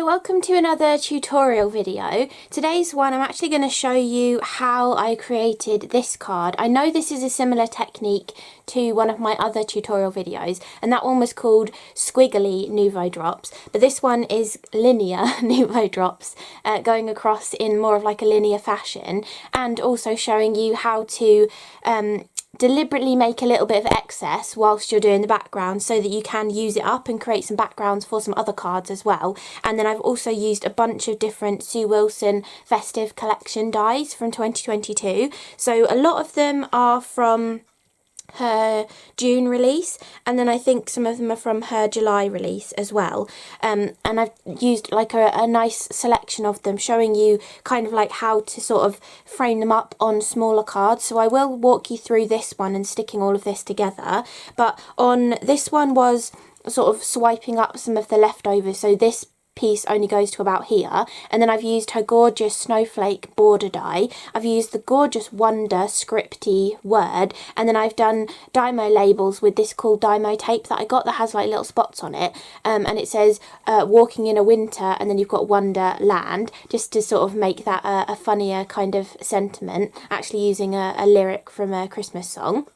welcome to another tutorial video. Today's one I'm actually going to show you how I created this card. I know this is a similar technique to one of my other tutorial videos, and that one was called Squiggly Nuvo Drops, but this one is linear Nuvo Drops, going across in more of like a linear fashion, and also showing you how to deliberately make a little bit of excess whilst you're doing the background so that you can use it up and create some backgrounds for some other cards as well. And then I've also used a bunch of different Sue Wilson Festive collection dies from 2022. So a lot of them are from her June release, and then I think some of them are from her July release as well, and I've used like a nice selection of them, showing you kind of like how to sort of frame them up on smaller cards. So I will walk you through this one and sticking all of this together, but on this one was sort of swiping up some of the leftovers, so this piece only goes to about here, and then I've used her gorgeous Snowflake border die, I've used the gorgeous Wonder scripty word, and then I've done Dymo labels with this cool Dymo tape that I got that has like little spots on it, and it says walking in a winter, and then you've got Wonderland, just to sort of make that a funnier kind of sentiment, actually using a lyric from a Christmas song.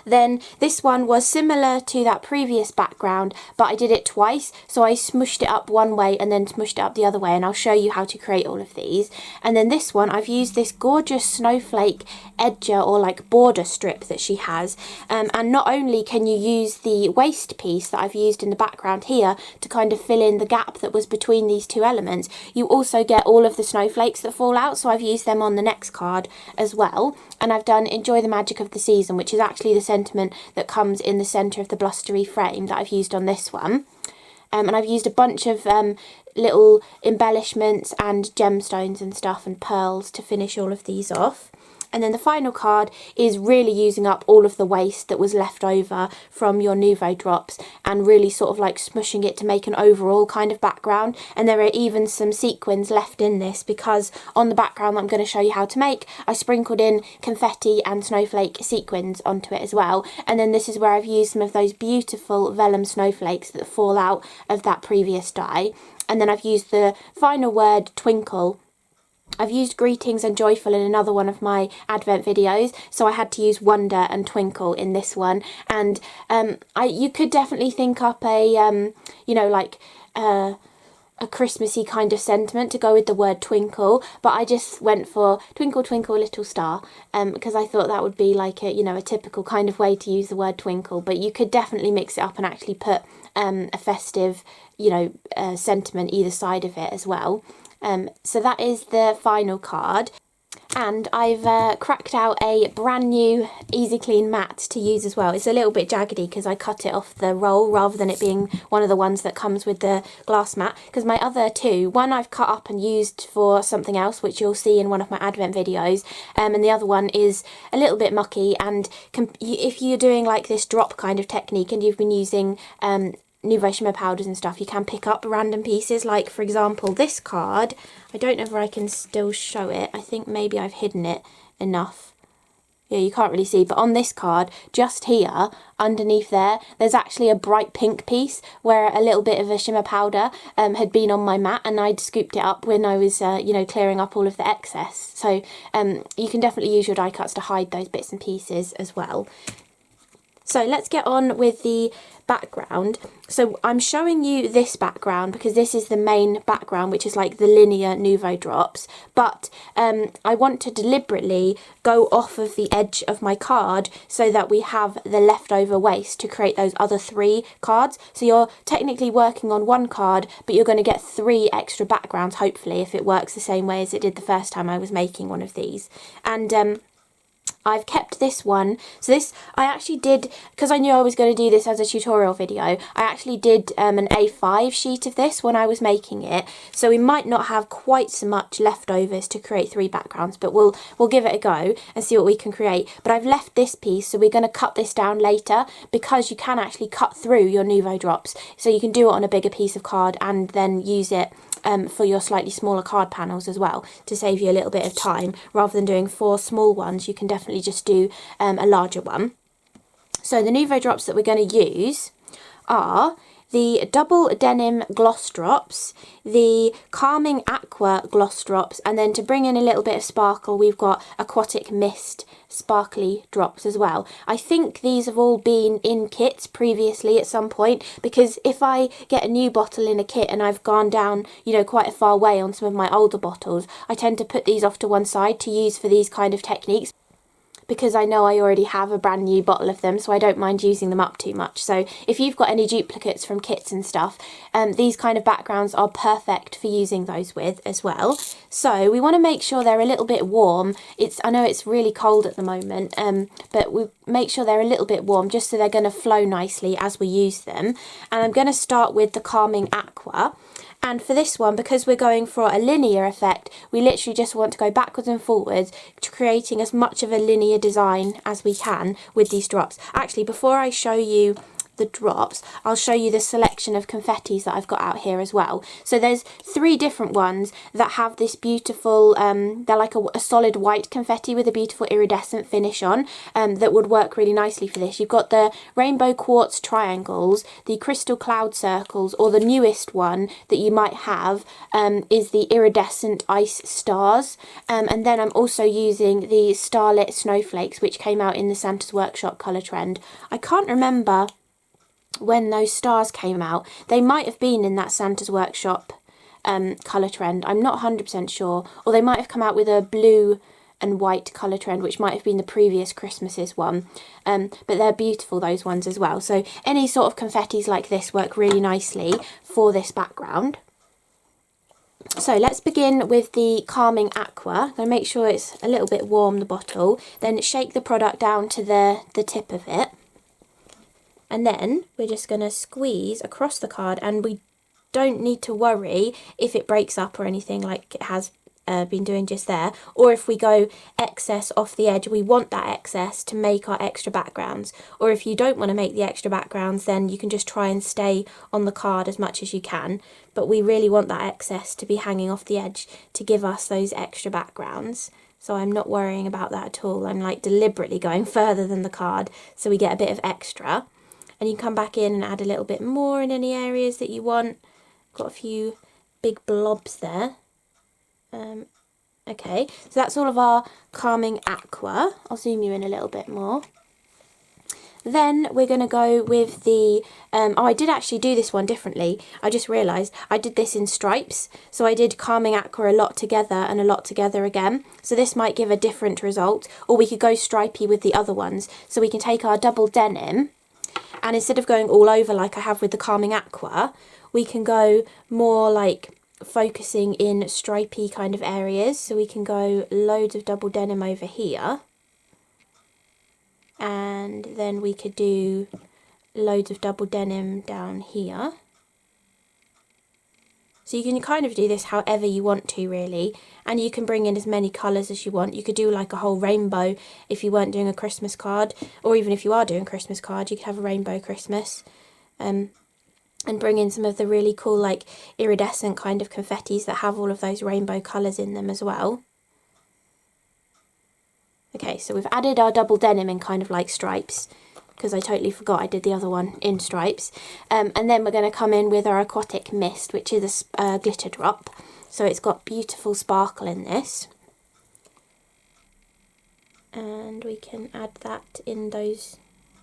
Then this one was similar to that previous background, but I did it twice, so I smushed it up one way and then smushed it up the other way, and I'll show you how to create all of these. And then this one, I've used this gorgeous Snowflake edger or like border strip that she has, and not only can you use the waist piece that I've used in the background here to kind of fill in the gap that was between these two elements, you also get all of the snowflakes that fall out, so I've used them on the next card as well. And I've done Enjoy the Magic of the Season, which is actually the sentiment that comes in the centre of the Blustery frame that I've used on this one. And I've used a bunch of little embellishments and gemstones and stuff and pearls to finish all of these off. And then the final card is really using up all of the waste that was left over from your Nuvo Drops and really sort of like smushing it to make an overall kind of background. And there are even some sequins left in this because on the background that I'm going to show you how to make, I sprinkled in confetti and snowflake sequins onto it as well. And then this is where I've used some of those beautiful vellum snowflakes that fall out of that previous die. And then I've used the final word, twinkle. I've used greetings and joyful in another one of my Advent videos, so I had to use wonder and twinkle in this one. And you could definitely think up a, you know, like a Christmassy kind of sentiment to go with the word twinkle, but I just went for twinkle twinkle little star, because I thought that would be like a, you know, a typical kind of way to use the word twinkle. But you could definitely mix it up and actually put a festive, you know, sentiment either side of it as well. So that is the final card, and I've cracked out a brand new Easy Clean mat to use as well. It's a little bit jaggedy because I cut it off the roll rather than it being one of the ones that comes with the glass mat, because my other two, one I've cut up and used for something else which you'll see in one of my Advent videos, and the other one is a little bit mucky, and if you're doing like this drop kind of technique and you've been using Nuvo shimmer powders and stuff, you can pick up random pieces, like for example this card. I don't know if I can still show it, I think maybe I've hidden it enough. Yeah, you can't really see, but on this card, just here, underneath there, there's actually a bright pink piece where a little bit of a shimmer powder had been on my mat, and I'd scooped it up when I was, you know, clearing up all of the excess. So you can definitely use your die cuts to hide those bits and pieces as well. So let's get on with the background. So I'm showing you this background because this is the main background, which is like the linear Nuvo Drops, but I want to deliberately go off of the edge of my card so that we have the leftover waste to create those other three cards. So you're technically working on one card, but you're going to get 3 extra backgrounds, hopefully, if it works the same way as it did the first time I was making one of these. And I've kept this one, so this I actually did, because I knew I was going to do this as a tutorial video, I actually did an A5 sheet of this when I was making it, so we might not have quite so much leftovers to create 3 backgrounds, but we'll give it a go and see what we can create. But I've left this piece, so we're going to cut this down later, because you can actually cut through your Nuvo Drops, so you can do it on a bigger piece of card and then use it for your slightly smaller card panels as well, to save you a little bit of time. Rather than doing 4 small ones, you can definitely just do a larger one. So the Nuvo Drops that we're going to use are the Double Denim Gloss Drops, the Calming Aqua Gloss Drops, and then to bring in a little bit of sparkle, we've got Aquatic Mist sparkly drops as well. I think these have all been in kits previously at some point, because if I get a new bottle in a kit and I've gone down, you know, quite a far way on some of my older bottles, I tend to put these off to one side to use for these kind of techniques, because I know I already have a brand new bottle of them, so I don't mind using them up too much. So if you've got any duplicates from kits and stuff, these kind of backgrounds are perfect for using those with as well. So we want to make sure they're a little bit warm. I know it's really cold at the moment, but we make sure they're a little bit warm just so they're going to flow nicely as we use them. And I'm going to start with the Calming Aqua. And for this one, because we're going for a linear effect, we literally just want to go backwards and forwards, creating as much of a linear design as we can with these drops. Actually, before I show you the drops, I'll show you the selection of confettis that I've got out here as well. So there's 3 different ones that have this beautiful, they're like a solid white confetti with a beautiful iridescent finish on, that would work really nicely for this. You've got the rainbow quartz triangles, the crystal cloud circles, or the newest one that you might have is the iridescent ice stars, and then I'm also using the starlit snowflakes, which came out in the Santa's Workshop colour trend. I can't remember when those stars came out. They might have been in that Santa's Workshop colour trend, I'm not 100% sure, or they might have come out with a blue and white colour trend, which might have been the previous Christmas's one, but they're beautiful, those ones as well. So any sort of confettis like this work really nicely for this background. So let's begin with the Calming Aqua. I'm going to make sure it's a little bit warm, the bottle, then shake the product down to the tip of it. And then we're just going to squeeze across the card, and we don't need to worry if it breaks up or anything like it has been doing just there, or if we go excess off the edge. We want that excess to make our extra backgrounds, or if you don't want to make the extra backgrounds, then you can just try and stay on the card as much as you can, but we really want that excess to be hanging off the edge to give us those extra backgrounds. So I'm not worrying about that at all. I'm like deliberately going further than the card so we get a bit of extra. And you can come back in and add a little bit more in any areas that you want. Got a few big blobs there. Okay, so that's all of our Calming Aqua. I'll zoom you in a little bit more. Then we're going to go with the, oh, I did actually do this one differently. I just realised I did this in stripes. So I did Calming Aqua a lot together and a lot together again. So this might give a different result. Or we could go stripy with the other ones. So we can take our double denim, and instead of going all over like I have with the Calming Aqua, we can go more like focusing in stripy kind of areas. So we can go loads of double denim over here, and then we could do loads of double denim down here. So you can kind of do this however you want to, really, and you can bring in as many colours as you want. You could do like a whole rainbow if you weren't doing a Christmas card, or even if you are doing a Christmas card, you could have a rainbow Christmas, and bring in some of the really cool like iridescent kind of confettis that have all of those rainbow colours in them as well. Okay, so we've added our double denim in kind of like stripes, because I totally forgot I did the other one in stripes. And then we're going to come in with our Aquatic Mist, which is a glitter drop. So it's got beautiful sparkle in this. And we can add that in those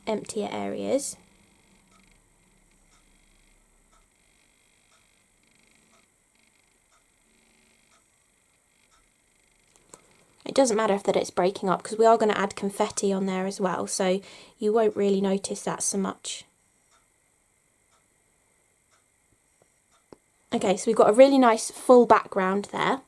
emptier areas. It doesn't matter that it's breaking up, because we are going to add confetti on there as well, so you won't really notice that so much. Okay, so we've got a really nice full background there.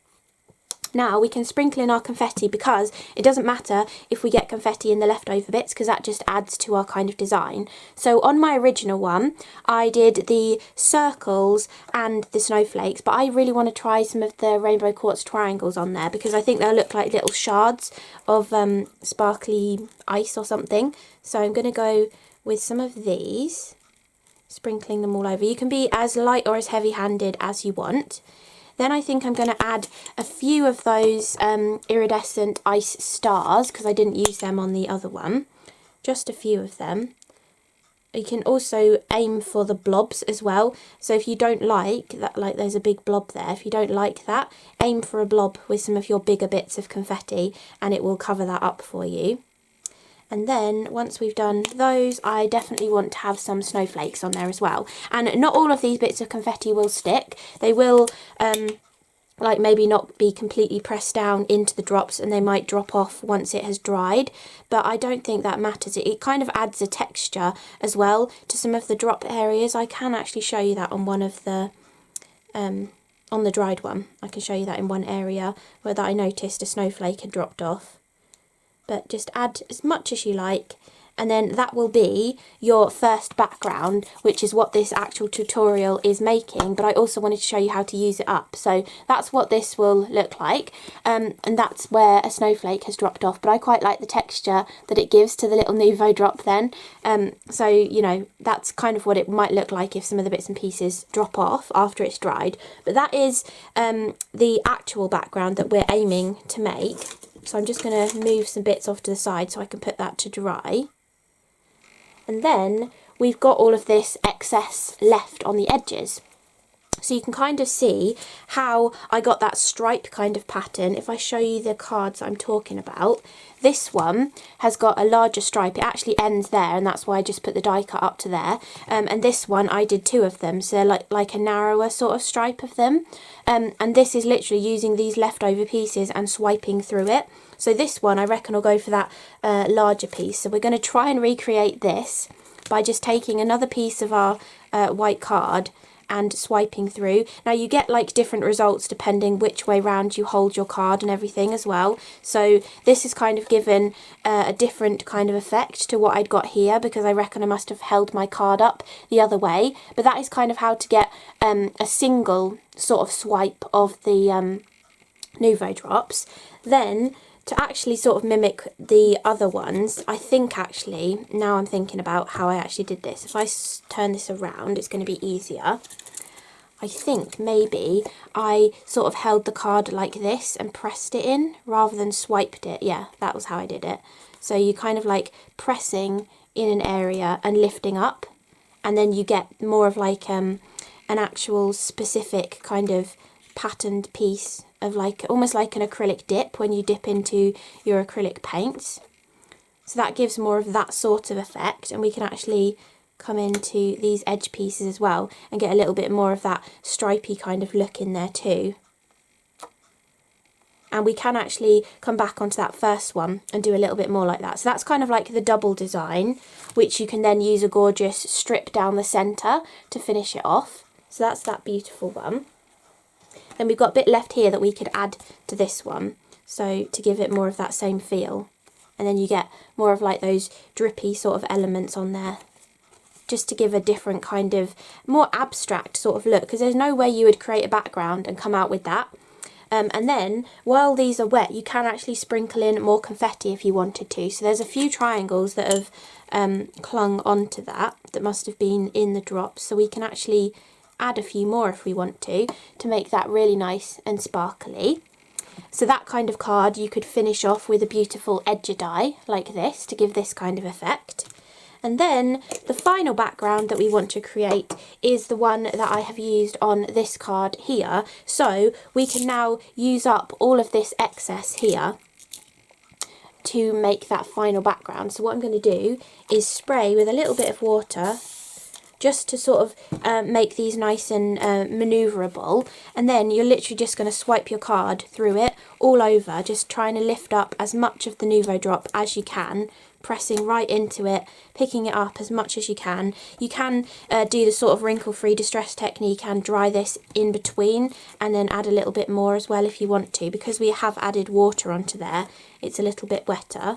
Now we can sprinkle in our confetti, because it doesn't matter if we get confetti in the leftover bits, because that just adds to our kind of design. So on my original one, I did the circles and the snowflakes, but I really want to try some of the rainbow quartz triangles on there, because I think they'll look like little shards of sparkly ice or something. So I'm going to go with some of these, sprinkling them all over. You can be as light or as heavy-handed as you want. Then I think I'm going to add a few of those iridescent ice stars, because I didn't use them on the other one. Just a few of them. You can also aim for the blobs as well. So if you don't like that, like there's a big blob there, if you don't like that, aim for a blob with some of your bigger bits of confetti and it will cover that up for you. And then once we've done those, I definitely want to have some snowflakes on there as well. And not all of these bits of confetti will stick. They will like maybe not be completely pressed down into the drops, and they might drop off once it has dried, but I don't think that matters. It kind of adds a texture as well to some of the drop areas. I can actually show you that on one of the on the dried one. I can show you that in one area where that I noticed a snowflake had dropped off. But just add as much as you like, and then that will be your first background, which is what this actual tutorial is making, but I also wanted to show you how to use it up. So that's what this will look like, and that's where a snowflake has dropped off, but I quite like the texture that it gives to the little Nuvo drop then. So, you know, that's kind of what it might look like if some of the bits and pieces drop off after it's dried. But that is the actual background that we're aiming to make. So I'm just going to move some bits off to the side so I can put that to dry. And then we've got all of this excess left on the edges. So you can kind of see how I got that stripe kind of pattern. If I show you the cards I'm talking about, this one has got a larger stripe. It actually ends there, and that's why I just put the die cut up to there. And this one, I did two of them, so they're like a narrower sort of stripe of them. And this is literally using these leftover pieces and swiping through it. So this one, I reckon I'll go for that larger piece. So we're going to try and recreate this by just taking another piece of our white card and swiping through. Now you get like different results depending which way round you hold your card and everything as well. So this is kind of given a different kind of effect to what I'd got here, because I reckon I must have held my card up the other way. But that is kind of how to get a single sort of swipe of the Nuvo drops. Then to actually sort of mimic the other ones, I think actually, now I'm thinking about how I actually did this. If I turn this around, it's going to be easier. I think maybe I sort of held the card like this and pressed it in rather than swiped it. Yeah, that was how I did it. So you kind of like pressing in an area and lifting up, and then you get more of like an actual specific kind of patterned piece of like almost like an acrylic dip when you dip into your acrylic paints. So that gives more of that sort of effect, and we can actually come into these edge pieces as well and get a little bit more of that stripy kind of look in there too. And we can actually come back onto that first one and do a little bit more like that. So that's kind of like the double design, which you can then use a gorgeous strip down the centre to finish it off. So that's that beautiful one. Then we've got a bit left here that we could add to this one, so to give it more of that same feel. And then you get more of like those drippy sort of elements on there, just to give a different kind of more abstract sort of look, because there's no way you would create a background and come out with that. And then while these are wet, you can actually sprinkle in more confetti if you wanted to. So there's a few triangles that have clung onto that must have been in the drops, so we can actually add a few more if we want to make that really nice and sparkly. So that kind of card you could finish off with a beautiful edger die like this to give this kind of effect. And then the final background that we want to create is the one that I have used on this card here. So we can now use up all of this excess here to make that final background. So what I'm going to do is spray with a little bit of water just to sort of make these nice and manoeuvrable, and then you're literally just going to swipe your card through it all over, just trying to lift up as much of the Nuvo drop as you can, pressing right into it, picking it up as much as you can. You can do the sort of wrinkle-free distress technique and dry this in between and then add a little bit more as well if you want to. Because we have added water onto there, it's a little bit wetter,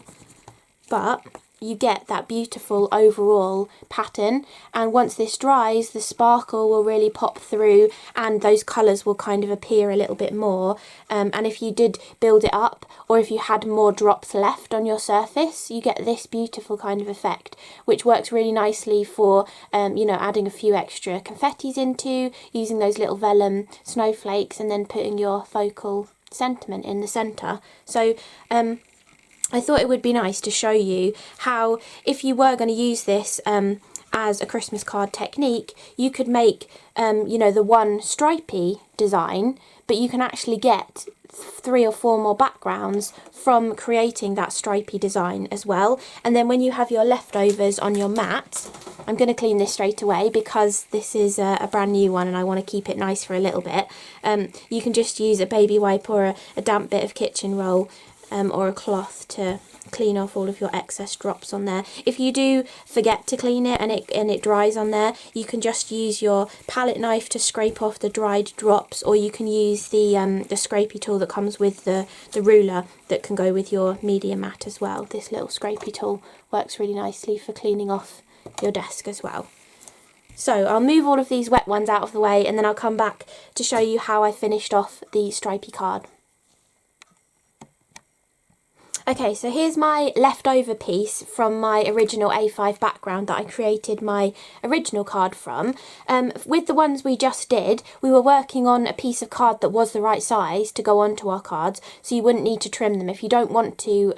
but you get that beautiful overall pattern. And once this dries, the sparkle will really pop through and those colours will kind of appear a little bit more. And if you did build it up, or if you had more drops left on your surface, you get this beautiful kind of effect, which works really nicely for you know, adding a few extra confettis into, using those little vellum snowflakes, and then putting your focal sentiment in the centre. So I thought it would be nice to show you how, if you were going to use this as a Christmas card technique, you could make, you know, the one stripy design, but you can actually get 3 or 4 more backgrounds from creating that stripy design as well. And then when you have your leftovers on your mat, I'm going to clean this straight away because this is a brand new one and I want to keep it nice for a little bit. You can just use a baby wipe or a damp bit of kitchen roll or a cloth to clean off all of your excess drops on there. If you do forget to clean it and it dries on there, you can just use your palette knife to scrape off the dried drops, or you can use the scrapey tool that comes with the ruler that can go with your media mat as well. This little scrapey tool works really nicely for cleaning off your desk as well. So I'll move all of these wet ones out of the way and then I'll come back to show you how I finished off the stripy card. Okay, so here's my leftover piece from my original A5 background that I created my original card from. With the ones we just did, we were working on a piece of card that was the right size to go onto our cards, so you wouldn't need to trim them. If you don't want to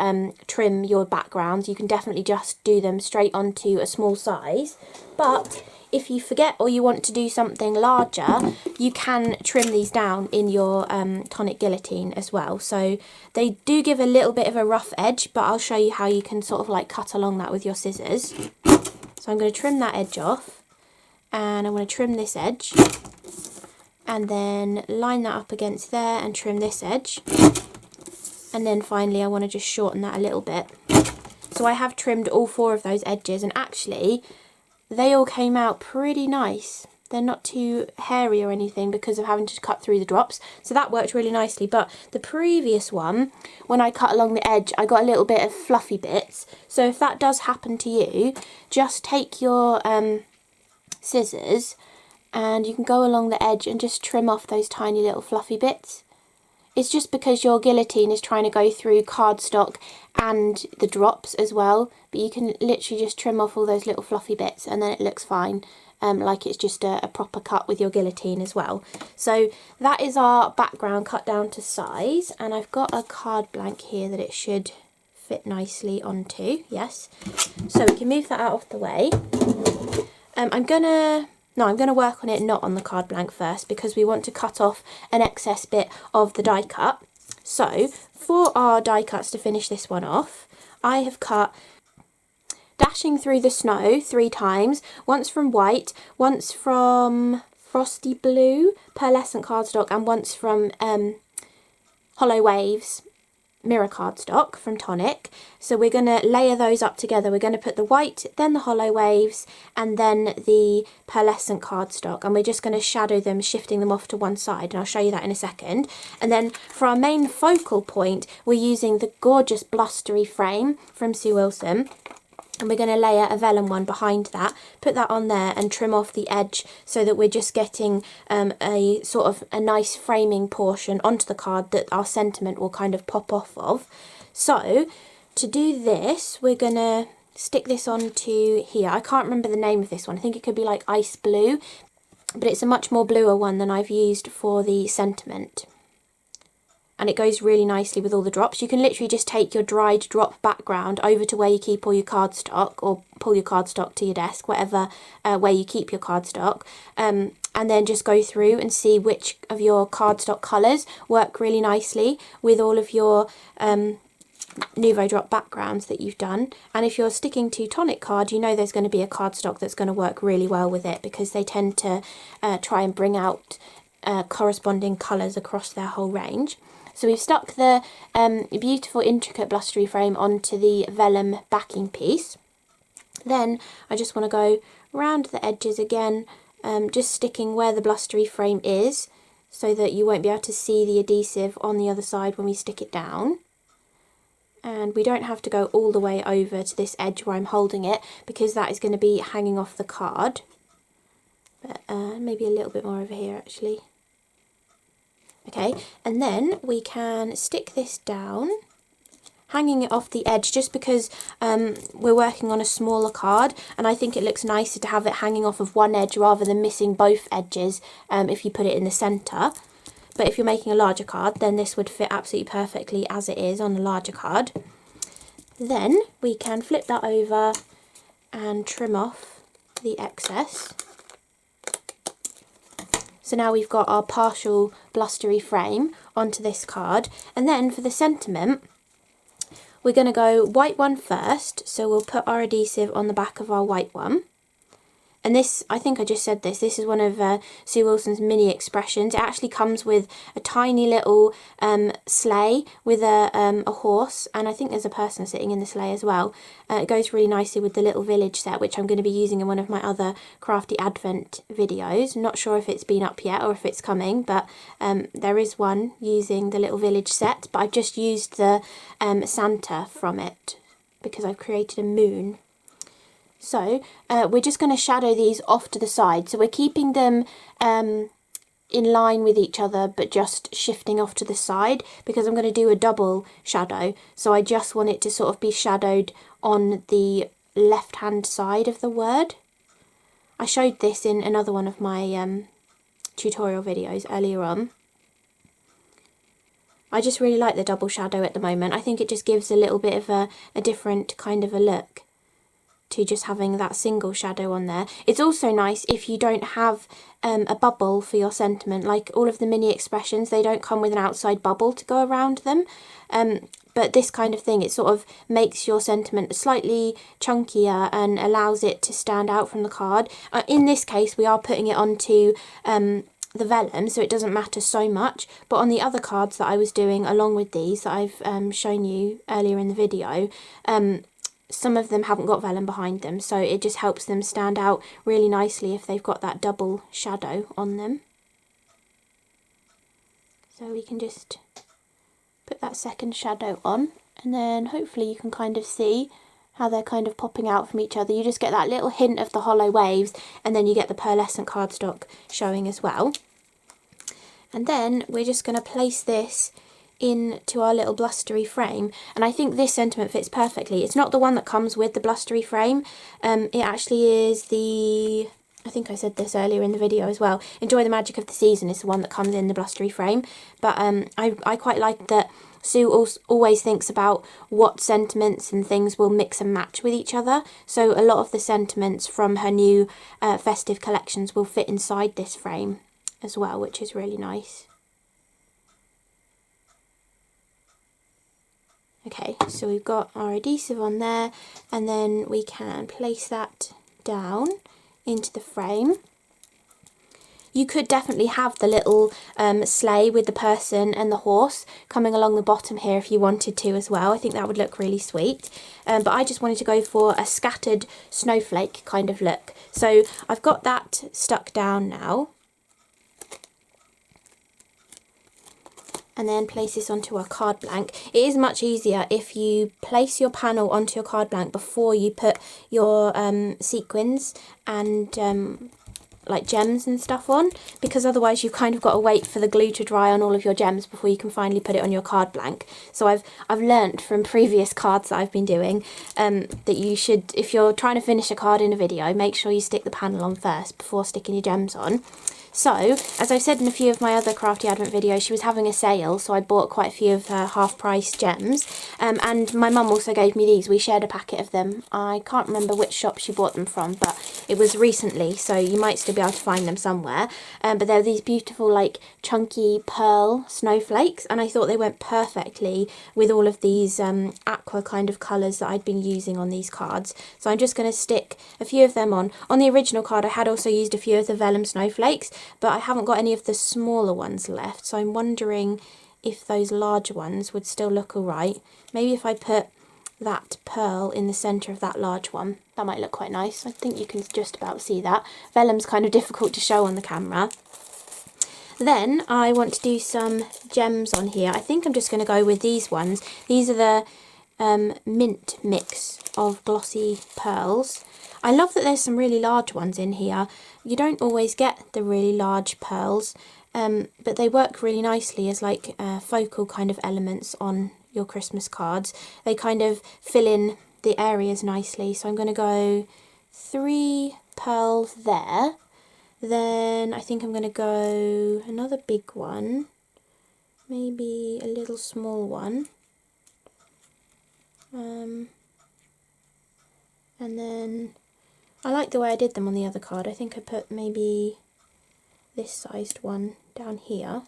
trim your backgrounds, you can definitely just do them straight onto a small size. But if you forget or you want to do something larger, you can trim these down in your Tonic guillotine as well. So they do give a little bit of a rough edge, but I'll show you how you can sort of like cut along that with your scissors. So I'm going to trim that edge off, and I'm going to trim this edge, and then line that up against there and trim this edge. And then finally I want to just shorten that a little bit. So I have trimmed all 4 of those edges, and actually they all came out pretty nice. They're not too hairy or anything because of having to cut through the drops. So that worked really nicely. But the previous one, when I cut along the edge, I got a little bit of fluffy bits. So if that does happen to you, just take your scissors and you can go along the edge and just trim off those tiny little fluffy bits. It's just because your guillotine is trying to go through cardstock and the drops as well, but you can literally just trim off all those little fluffy bits and then it looks fine, like it's just a proper cut with your guillotine as well. So that is our background cut down to size, and I've got a card blank here that it should fit nicely onto, yes. So we can move that out of the way. I'm going to work on it not on the card blank first because we want to cut off an excess bit of the die cut. So for our die cuts to finish this one off, I have cut Dashing Through the Snow 3 times, once from white, once from Frosty Blue, pearlescent cardstock, and once from Hollow Waves mirror cardstock from Tonic. So we're going to layer those up together. We're going to put the white, then the Hollow Waves, and then the pearlescent cardstock, and we're just going to shadow them, shifting them off to one side, and I'll show you that in a second. And then for our main focal point, we're using the gorgeous Blustery frame from Sue Wilson, and we're going to layer a vellum one behind that, put that on there and trim off the edge so that we're just getting a sort of a nice framing portion onto the card that our sentiment will kind of pop off of. So to do this, we're going to stick this onto here. I can't remember the name of this one. I think it could be like Ice Blue, but it's a much more bluer one than I've used for the sentiment. And it goes really nicely with all the drops. You can literally just take your dried drop background over to where you keep all your cardstock, or pull your cardstock to your desk, whatever where you keep your cardstock, and then just go through and see which of your cardstock colours work really nicely with all of your Nuvo Drop backgrounds that you've done. And if you're sticking to Tonic card, you know there's going to be a cardstock that's going to work really well with it, because they tend to try and bring out corresponding colours across their whole range. So we've stuck the beautiful intricate Blustery frame onto the vellum backing piece. Then I just want to go round the edges again, just sticking where the Blustery frame is, so that you won't be able to see the adhesive on the other side when we stick it down. And we don't have to go all the way over to this edge where I'm holding it, because that is going to be hanging off the card. But maybe a little bit more over here actually. Okay, and then we can stick this down, hanging it off the edge, just because we're working on a smaller card, and I think it looks nicer to have it hanging off of one edge rather than missing both edges if you put it in the centre. But if you're making a larger card, then this would fit absolutely perfectly as it is on a larger card. Then we can flip that over and trim off the excess. So now we've got our partial blustery frame onto this card. And then for the sentiment, we're going to go white one first. So we'll put our adhesive on the back of our white one. And this, I think I just said this is one of Sue Wilson's mini expressions. It actually comes with a tiny little sleigh with a horse, and I think there's a person sitting in the sleigh as well. It goes really nicely with the little village set, which I'm going to be using in one of my other CRaFTi Advent videos. I'm not sure if it's been up yet or if it's coming, but there is one using the little village set, but I've just used the Santa from it because I've created a moon. So we're just going to shadow these off to the side. So we're keeping them in line with each other, but just shifting off to the side because I'm going to do a double shadow. So I just want it to sort of be shadowed on the left-hand side of the word. I showed this in another one of my tutorial videos earlier on. I just really like the double shadow at the moment. I think it just gives a little bit of a different kind of a look to just having that single shadow on there. It's also nice if you don't have a bubble for your sentiment. Like all of the mini expressions, they don't come with an outside bubble to go around them. But this kind of thing, it sort of makes your sentiment slightly chunkier and allows it to stand out from the card. In this case, we are putting it onto the vellum, so it doesn't matter so much. But on the other cards that I was doing along with these that I've shown you earlier in the video, some of them haven't got vellum behind them, so it just helps them stand out really nicely if they've got that double shadow on them. So we can just put that second shadow on, and then hopefully you can kind of see how they're kind of popping out from each other. You just get that little hint of the hollow waves, and then you get the pearlescent cardstock showing as well. And then we're just going to place this into our little blustery frame, and I think this sentiment fits perfectly. It's not the one that comes with the blustery frame. It actually is the, I think I said this earlier in the video as well, Enjoy the Magic of the Season is the one that comes in the blustery frame. But I quite like that Sue always thinks about what sentiments and things will mix and match with each other. So a lot of the sentiments from her new festive collections will fit inside this frame as well, which is really nice. Okay, so we've got our adhesive on there, and then we can place that down into the frame. You could definitely have the little sleigh with the person and the horse coming along the bottom here if you wanted to as well. I think that would look really sweet. But I just wanted to go for a scattered snowflake kind of look. So I've got that stuck down now. And then place this onto a card blank. It is much easier if you place your panel onto your card blank before you put your sequins and like gems and stuff on, because otherwise you've kind of got to wait for the glue to dry on all of your gems before you can finally put it on your card blank. So I've learnt from previous cards that I've been doing that you should, if you're trying to finish a card in a video, make sure you stick the panel on first before sticking your gems on. So, as I've said in a few of my other CRaFTi Advent videos, she was having a sale, so I bought quite a few of her half-price gems. And my mum also gave me these. We shared a packet of them. I can't remember which shop she bought them from, but it was recently, so you might still be able to find them somewhere. But they're these beautiful, like, chunky pearl snowflakes, and I thought they went perfectly with all of these aqua kind of colours that I'd been using on these cards. So I'm just going to stick a few of them on. On the original card, I had also used a few of the vellum snowflakes, but I haven't got any of the smaller ones left, so I'm wondering if those larger ones would still look alright. Maybe if I put that pearl in the centre of that large one, that might look quite nice. I think you can just about see that. Vellum's kind of difficult to show on the camera. Then I want to do some gems on here. I think I'm just going to go with these ones. These are the mint mix of glossy pearls. I love that there's some really large ones in here. You don't always get the really large pearls, but they work really nicely as like focal kind of elements on your Christmas cards. They kind of fill in the areas nicely. So I'm going to go 3 pearls there. Then I think I'm going to go another big one, maybe a little small one. And then I like the way I did them on the other card. I think I put maybe this sized one down here.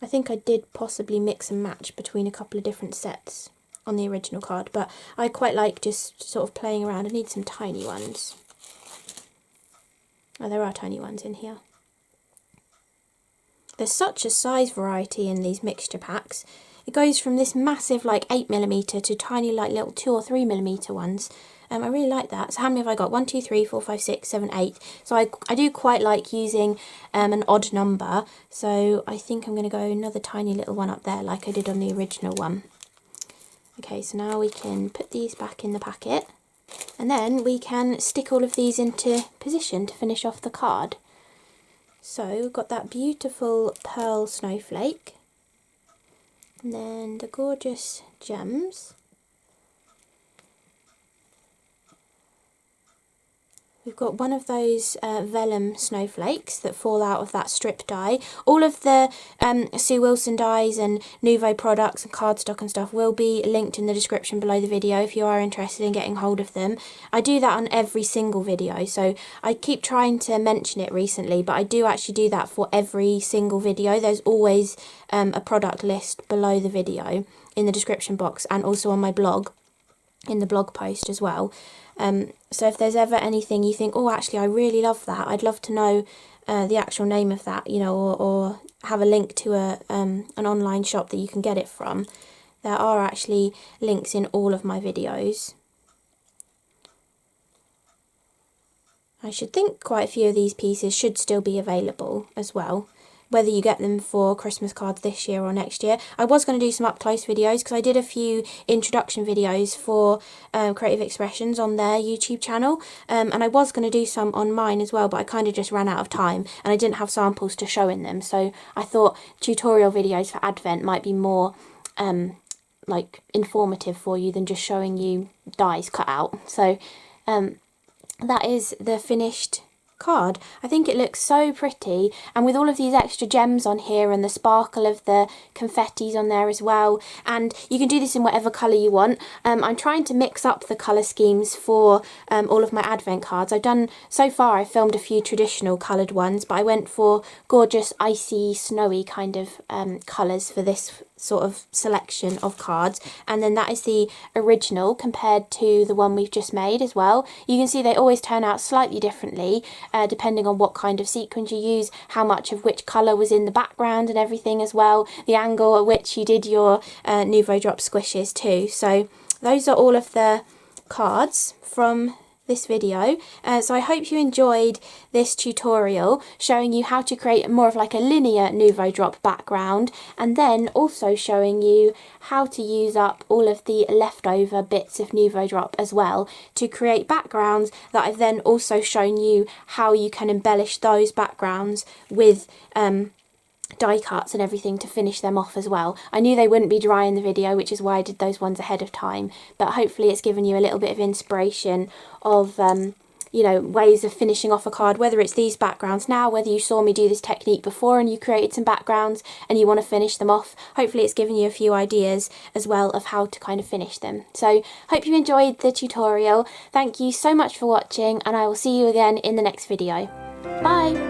I think I did possibly mix and match between a couple of different sets on the original card, but I quite like just sort of playing around. I need some tiny ones. Oh, there are tiny ones in here. There's such a size variety in these mixture packs. It goes from this massive like 8mm to tiny like little 2 or 3mm ones. I really like that. So how many have I got? 1, 2, 3, 4, 5, 6, 7, 8. So I do quite like using an odd number. So I think I'm going to go another tiny little one up there like I did on the original one. Okay, so now we can put these back in the packet. And then we can stick all of these into position to finish off the card. So we've got that beautiful pearl snowflake. And then the gorgeous gems. We've got one of those vellum snowflakes that fall out of that strip die. All of the Sue Wilson dies and Nuvo products and cardstock and stuff will be linked in the description below the video if you are interested in getting hold of them. I do that on every single video, so I keep trying to mention it recently, but I do actually do that for every single video. There's always a product list below the video in the description box and also on my blog, in the blog post as well. So if there's ever anything you think, oh, actually, I really love that, I'd love to know the actual name of that, you know, or have a link to an online shop that you can get it from. There are actually links in all of my videos. I should think quite a few of these pieces should still be available as well, whether you get them for Christmas cards this year or next year. I was going to do some up close videos because I did a few introduction videos for Creative Expressions on their YouTube channel, and I was going to do some on mine as well, but I kind of just ran out of time and I didn't have samples to show in them, so I thought tutorial videos for Advent might be more like informative for you than just showing you dies cut out. So that is the finished card. I think it looks so pretty, and with all of these extra gems on here and the sparkle of the confettis on there as well, and you can do this in whatever colour you want. I'm trying to mix up the colour schemes for all of my Advent cards. So far I filmed a few traditional coloured ones, but I went for gorgeous icy snowy kind of colours for this sort of selection of cards, and then that is the original compared to the one we've just made as well. You can see they always turn out slightly differently depending on what kind of sequins you use, how much of which colour was in the background and everything as well, the angle at which you did your Nuvo Drops squishes too. So those are all of the cards from this video. So I hope you enjoyed this tutorial showing you how to create more of like a linear Nuvo Drop background, and then also showing you how to use up all of the leftover bits of Nuvo Drop as well to create backgrounds that I've then also shown you how you can embellish those backgrounds with die cuts and everything to finish them off as well. I knew they wouldn't be dry in the video, which is why I did those ones ahead of time, but hopefully it's given you a little bit of inspiration of you know, ways of finishing off a card, whether it's these backgrounds now, whether you saw me do this technique before and you created some backgrounds and you want to finish them off. Hopefully it's given you a few ideas as well of how to kind of finish them. So hope you enjoyed the tutorial. Thank you so much for watching, and I will see you again in the next video. Bye!